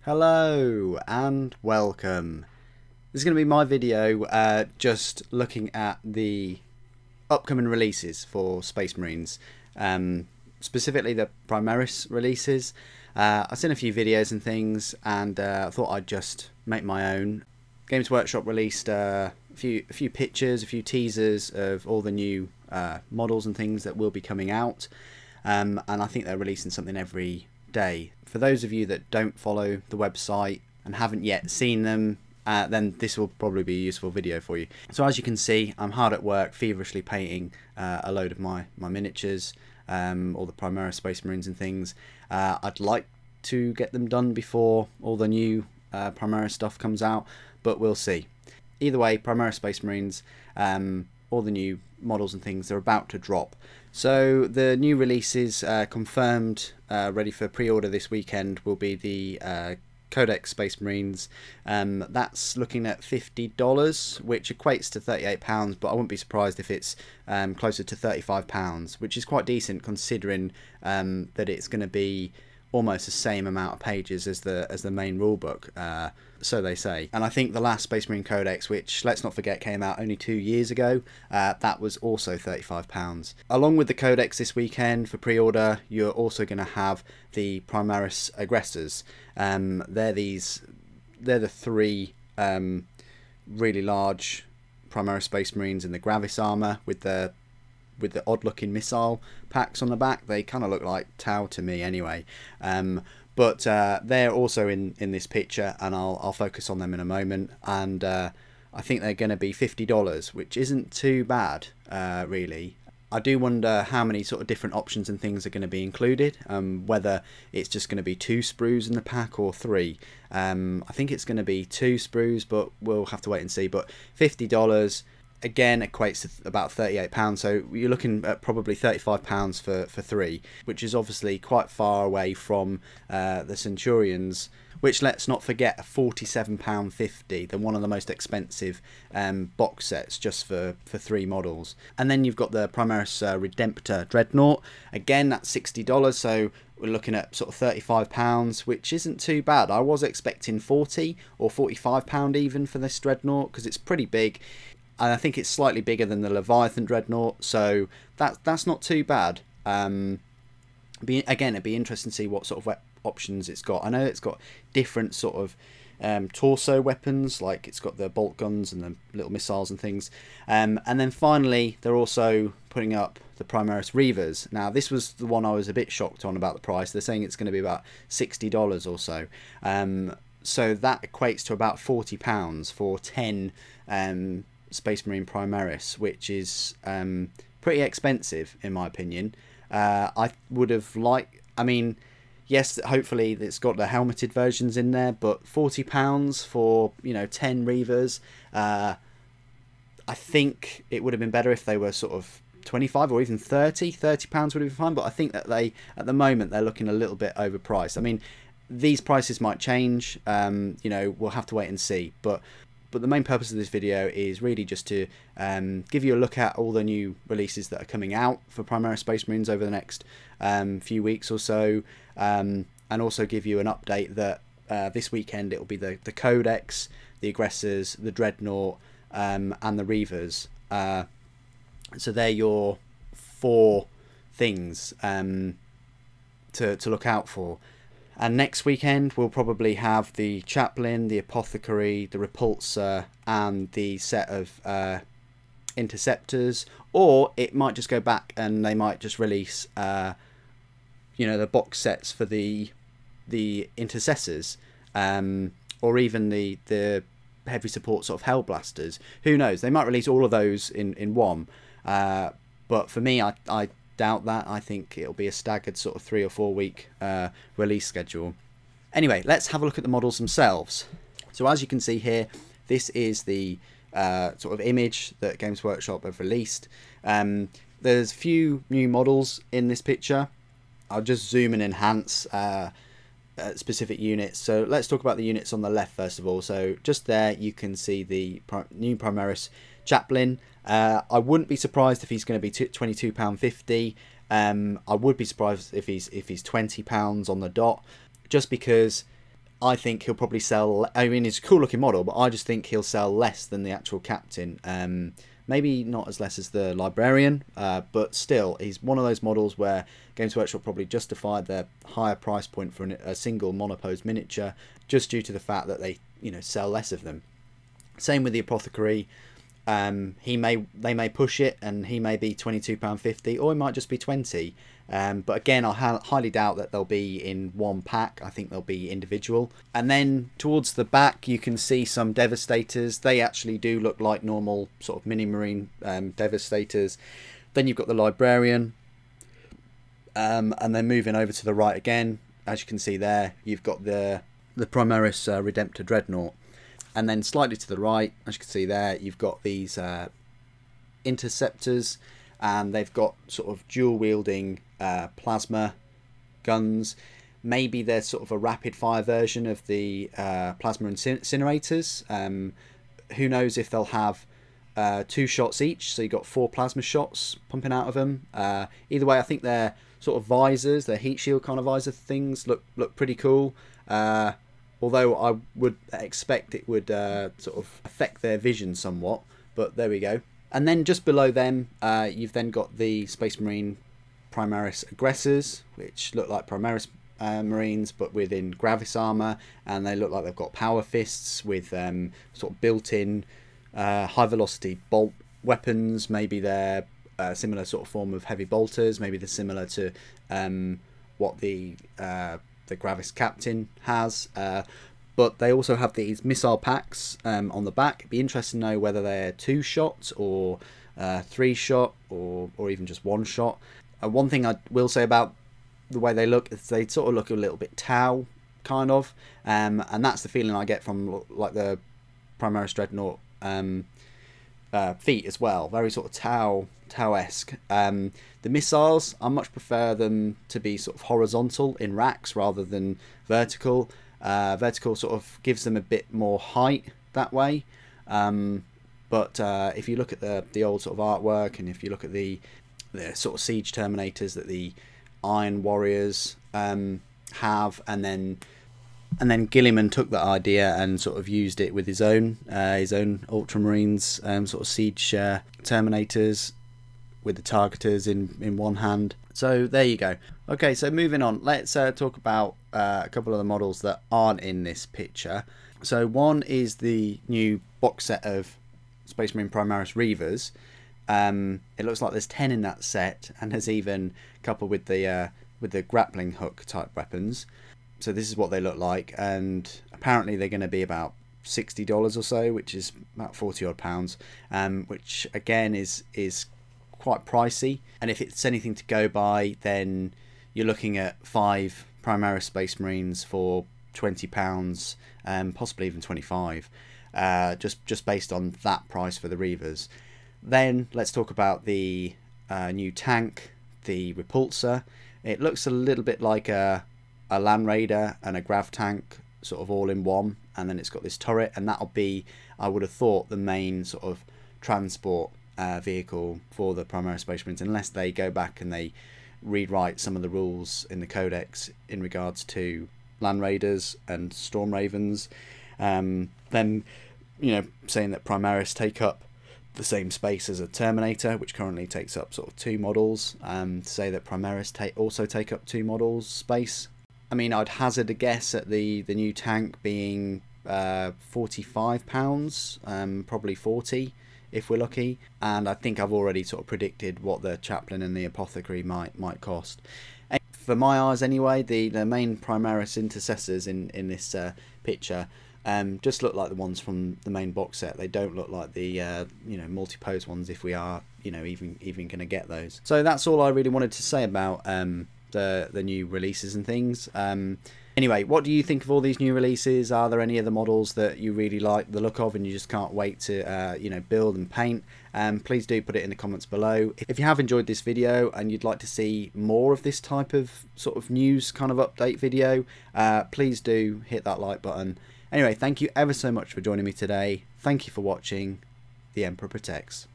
Hello and welcome. This is going to be my video just looking at the upcoming releases for Space Marines, specifically the Primaris releases. I've seen a few videos and things, and I thought I'd just make my own. Games Workshop released a few pictures, a few teasers of all the new models and things that will be coming out, and I think they're releasing something every day. For those of you that don't follow the website and haven't yet seen them, then this will probably be a useful video for you. So as you can see, I'm hard at work feverishly painting a load of my miniatures, all the Primaris Space Marines and things. I'd like to get them done before all the new Primaris stuff comes out, but we'll see. Either way, Primaris Space Marines, all the new models and things are about to drop. So the new releases confirmed, ready for pre-order this weekend, will be the Codex Space Marines. That's looking at $50, which equates to £38, but I wouldn't be surprised if it's closer to £35, which is quite decent considering that it's going to be almost the same amount of pages as the main rulebook, so they say. And I think the last Space Marine Codex, which let's not forget came out only 2 years ago, that was also £35. Along with the Codex this weekend for pre-order, you're also going to have the Primaris AGGRESSORS. They're the three really large Primaris Space Marines in the Gravis armor with the odd looking missile packs on the back. They kind of look like Tau to me anyway, but they're also in this picture, and I'll focus on them in a moment. And I think they're going to be $50, which isn't too bad, really. I do wonder how many sort of different options and things are going to be included, whether it's just going to be 2 sprues in the pack or 3. I think it's going to be 2 sprues, but we'll have to wait and see. But $50 again equates to about £38, so you're looking at probably £35 for 3, which is obviously quite far away from the Centurions, which, let's not forget, are £47.50. They're one of the most expensive box sets just for 3 models. And then you've got the Primaris Redemptor Dreadnought. Again, that's $60, so we're looking at sort of £35, which isn't too bad. I was expecting £40 or £45 even for this Dreadnought, because it's pretty big. And I think it's slightly bigger than the Leviathan Dreadnought, so that's not too bad. Again, it'd be interesting to see what sort of options it's got. I know it's got different sort of torso weapons, like it's got the bolt guns and the little missiles and things. And then finally, they're also putting up the Primaris REIVERS. Now, this was the one I was a bit shocked on about the price. They're saying it's going to be about $60 or so. So that equates to about £40 for 10 Space Marine Primaris, which is pretty expensive in my opinion. I would have liked, I mean, yes, hopefully it's got the helmeted versions in there, but £40 for, you know, 10 REIVERS, I think it would have been better if they were sort of 25 or even £30 would have been fine. But I think that they, at the moment, they're looking a little bit overpriced. I mean, these prices might change, you know, we'll have to wait and see, but the main purpose of this video is really just to give you a look at all the new releases that are coming out for Primaris Space Marines over the next few weeks or so, and also give you an update that this weekend it will be the Codex, the AGGRESSORS, the Dreadnought, and the REIVERS. So they're your 4 things to look out for. And next weekend we'll probably have the Chaplain, the Apothecary, the Repulsor, and the set of Interceptors. Or it might just go back and they might just release, you know, the box sets for the Intercessors, or even the heavy support sort of Hellblasters. Who knows? They might release all of those in one. But for me, I doubt that. I think it'll be a staggered sort of 3 or 4 week release schedule. Anyway, let's have a look at the models themselves. So as you can see here, this is the sort of image that Games Workshop have released. There's a few new models in this picture. I'll just zoom and enhance specific units. So let's talk about the units on the left first of all. So just there you can see the new Primaris Chaplain. I wouldn't be surprised if he's going to be £22.50. I would be surprised if he's £20 on the dot, just because I think he'll probably sell, I mean, it's a cool looking model, but I just think he'll sell less than the actual captain. Maybe not as less as the librarian, but still, he's one of those models where Games Workshop probably justified their higher price point for a single monopose miniature, just due to the fact that they, you know, sell less of them. Same with the apothecary. They may push it, and he may be £22.50, or it might just be 20. But again, I highly doubt that they'll be in one pack. I think they'll be individual. And then towards the back, you can see some Devastators. They actually do look like normal sort of mini marine Devastators. Then you've got the librarian, and then moving over to the right again, as you can see there, you've got the Primaris Redemptor Dreadnought. And then slightly to the right, as you can see there, you've got these interceptors, and they've got sort of dual wielding plasma guns. Maybe they're sort of a rapid fire version of the plasma incinerators. Who knows if they'll have 2 shots each, so you've got 4 plasma shots pumping out of them. Either way, I think their sort of visors, their heat shield kind of visor things look pretty cool. Although I would expect it would sort of affect their vision somewhat, but there we go. And then just below them, you've then got the Space Marine Primaris AGGRESSORS, which look like Primaris Marines, but within Gravis armor, and they look like they've got power fists with sort of built-in high velocity bolt weapons. Maybe they're a similar sort of form of heavy bolters. Maybe they're similar to what the Gravis captain has, but they also have these missile packs on the back. It'd be interesting to know whether they're 2 shots or 3 shot or even just 1 shot. One thing I will say about the way they look is they sort of look a little bit Tau kind of, and that's the feeling I get from like the Primaris Dreadnought feet as well. Very sort of Tau-esque. The missiles, I much prefer them to be sort of horizontal in racks rather than vertical. Vertical sort of gives them a bit more height that way. But if you look at the old sort of artwork, and if you look at the sort of siege terminators that the Iron Warriors have, and then Guilliman took that idea and sort of used it with his own Ultramarines sort of siege terminators with the targeters in one hand. So there you go. Okay, so moving on, let's talk about a couple of the models that aren't in this picture. So one is the new box set of Space Marine Primaris REIVERS. It looks like there's 10 in that set, and there's even a couple with the grappling hook type weapons. So this is what they look like, and apparently they're going to be about $60 or so, which is about 40 odd pounds, which again is quite pricey. And if it's anything to go by, then you're looking at 5 Primaris Space Marines for £20, possibly even 25, just based on that price for the REIVERS. Then let's talk about the new tank, the Repulsor. It looks a little bit like a Land Raider and a Grav tank sort of all in one, and then it's got this turret, and that'll be, I would have thought, the main sort of transport vehicle for the Primaris Space Marines, unless they go back and they rewrite some of the rules in the Codex in regards to Land Raiders and Storm Ravens. Then, you know, saying that Primaris take up the same space as a Terminator, which currently takes up sort of 2 models, to say that Primaris also take up 2 models space. I mean, I'd hazard a guess at the new tank being £45, probably 40 if we're lucky, and I think I've already sort of predicted what the chaplain and the apothecary might cost. And for my eyes anyway, the main Primaris intercessors in this picture just look like the ones from the main box set. They don't look like the you know, multi-pose ones, if we are, you know, even going to get those. So that's all I really wanted to say about the new releases and things. Anyway, what do you think of all these new releases? Are there any other models that you really like the look of and you just can't wait to you know, build and paint? Please do put it in the comments below. If you have enjoyed this video and you'd like to see more of this type of sort of news kind of update video, please do hit that like button. Anyway, thank you ever so much for joining me today. Thank you for watching. The Emperor protects.